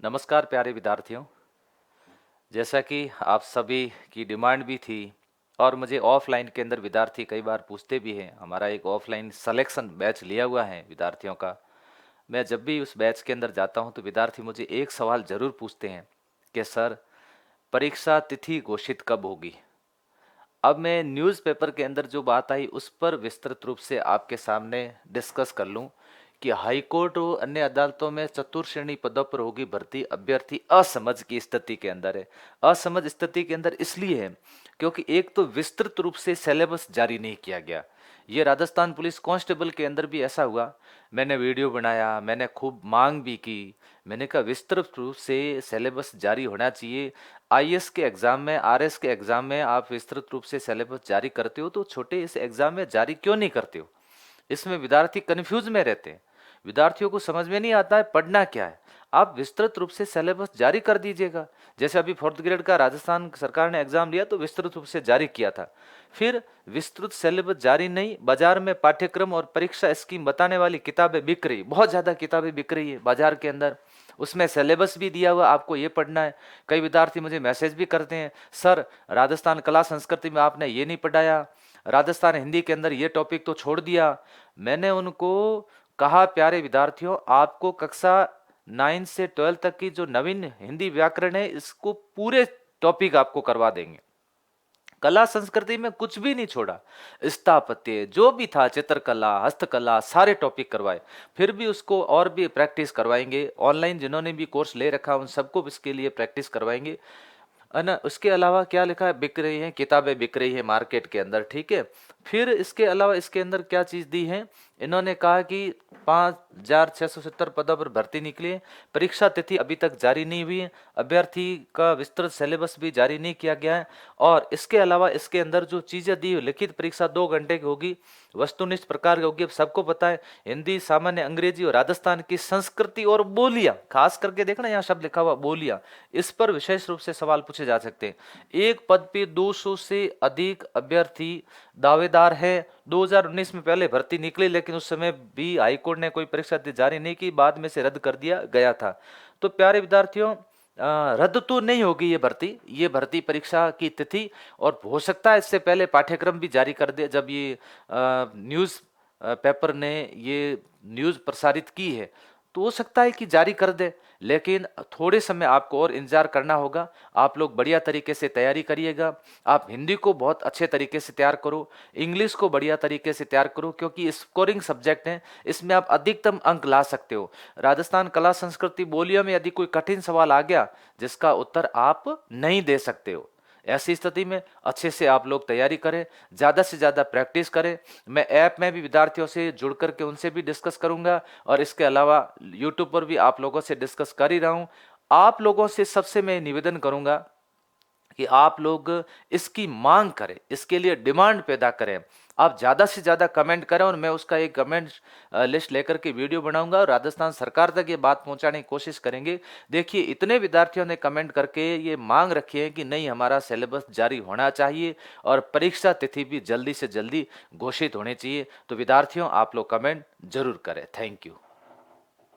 नमस्कार प्यारे विद्यार्थियों। जैसा कि आप सभी की डिमांड भी थी और मुझे ऑफलाइन के अंदर विद्यार्थी कई बार पूछते भी हैं, हमारा एक ऑफलाइन सिलेक्शन बैच लिया हुआ है विद्यार्थियों का। मैं जब भी उस बैच के अंदर जाता हूं तो विद्यार्थी मुझे एक सवाल ज़रूर पूछते हैं कि सर, परीक्षा तिथि घोषित कब होगी। अब मैं न्यूज़पेपर के अंदर जो बात आई उस पर विस्तृत रूप से आपके सामने डिस्कस कर लूं कि हाईकोर्ट और अन्य अदालतों में चतुर्थ श्रेणी पदों पर होगी भर्ती, अभ्यर्थी असमझ की स्थिति के अंदर है। असमझ स्थिति के अंदर इसलिए है क्योंकि एक तो विस्तृत रूप से सिलेबस जारी नहीं किया गया। ये राजस्थान पुलिस कांस्टेबल के अंदर भी ऐसा हुआ। मैंने वीडियो बनाया, मैंने खूब मांग भी की। मैंने कहा विस्तृत रूप से सिलेबस जारी होना चाहिए। आईएएस के एग्जाम में, आरएस के एग्जाम में आप विस्तृत रूप से सिलेबस जारी करते हो तो छोटे इस एग्जाम में जारी क्यों नहीं करते हो। इसमें विद्यार्थी कंफ्यूज में रहते हैं, विद्यार्थियों को समझ में नहीं आता है पढ़ना क्या है। आप विस्तृत रूप से सिलेबस जारी कर दीजिएगा। जैसे अभी फोर्थ ग्रेड का राजस्थान सरकार ने एग्जाम लिया तो विस्तृत रूप से जारी किया था, फिर विस्तृत सिलेबस जारी नहीं, बाजार में पाठ्यक्रम और परीक्षा स्कीम बताने वाली किताबें बिक रही, बहुत ज्यादा किताबें बिक रही है बाजार के अंदर, उसमें सिलेबस भी दिया हुआ आपको ये पढ़ना है। कई विद्यार्थी मुझे मैसेज भी करते हैं, सर राजस्थान कला संस्कृति में आपने ये नहीं पढ़ाया, राजस्थान हिंदी के अंदर ये टॉपिक तो छोड़ दिया। मैंने उनको कहा प्यारे विद्यार्थियों, आपको कक्षा 9 से 12 तक की जो नवीन हिंदी व्याकरण है इसको पूरे टॉपिक आपको करवा देंगे। कला संस्कृति में कुछ भी नहीं छोड़ा, स्थापत्य जो भी था, चित्रकला, हस्तकला, सारे टॉपिक करवाए। फिर भी उसको और भी प्रैक्टिस करवाएंगे। ऑनलाइन जिन्होंने भी कोर्स ले रखा उन सबको इसके लिए प्रैक्टिस करवाएंगे। है ना। उसके अलावा क्या लिखा है, बिक रही हैं किताबें, बिक रही है मार्केट के अंदर, ठीक है। फिर इसके अलावा इसके अंदर क्या चीज दी है, इन्होंने कहा कि 5,670 पदों पर भर्ती निकली है, परीक्षा तिथि अभी तक जारी नहीं हुई है, अभ्यर्थी का विस्तृत सिलेबस भी जारी नहीं किया गया है। और इसके अलावा इसके अंदर जो चीजें दी, लिखित परीक्षा 2 घंटे की होगी, वस्तुनिष्ठ प्रकार की होगी। अब सबको पता है हिंदी, सामान्य अंग्रेजी और राजस्थान की संस्कृति और बोलियां, खास करके देखना यहाँ शब्द लिखा हुआ बोलियां, इस पर विशेष रूप से सवाल पूछे जा सकते हैं। एक पद पे 200 से अधिक अभ्यर्थी दावेदार है। 2019 में पहले भर्ती निकली, लेकिन उस समय भी हाईकोर्ट ने कोई परीक्षा जारी नहीं की, बाद में से रद्द कर दिया गया था। तो प्यारे विद्यार्थियों, रद्द तो नहीं होगी ये भर्ती परीक्षा की तिथि, और हो सकता है इससे पहले पाठ्यक्रम भी जारी कर दे। जब ये न्यूज़ पेपर ने ये न्यूज़ प्रसारित की है तो हो सकता है कि जारी कर दे, लेकिन थोड़े समय आपको और इंतजार करना होगा। आप लोग बढ़िया तरीके से तैयारी करिएगा। आप हिंदी को बहुत अच्छे तरीके से तैयार करो, इंग्लिश को बढ़िया तरीके से तैयार करो, क्योंकि स्कोरिंग सब्जेक्ट है, इसमें आप अधिकतम अंक ला सकते हो। राजस्थान कला संस्कृति बोलियों में यदि कोई कठिन सवाल आ गया जिसका उत्तर आप नहीं दे सकते हो, ऐसी स्थिति में अच्छे से आप लोग तैयारी करें, ज़्यादा से ज़्यादा प्रैक्टिस करें। मैं ऐप में भी विद्यार्थियों से जुड़ करके उनसे भी डिस्कस करूंगा, और इसके अलावा यूट्यूब पर भी आप लोगों से डिस्कस कर ही रहा हूं। आप लोगों से सबसे मैं निवेदन करूंगा कि आप लोग इसकी मांग करें, इसके लिए डिमांड पैदा करें। आप ज़्यादा से ज़्यादा कमेंट करें और मैं उसका एक कमेंट लिस्ट लेकर के वीडियो बनाऊंगा और राजस्थान सरकार तक ये बात पहुंचाने की कोशिश करेंगे। देखिए, इतने विद्यार्थियों ने कमेंट करके ये मांग रखी है कि नहीं, हमारा सिलेबस जारी होना चाहिए और परीक्षा तिथि भी जल्दी से जल्दी घोषित होनी चाहिए। तो विद्यार्थियों, आप लोग कमेंट जरूर करें। Thank you.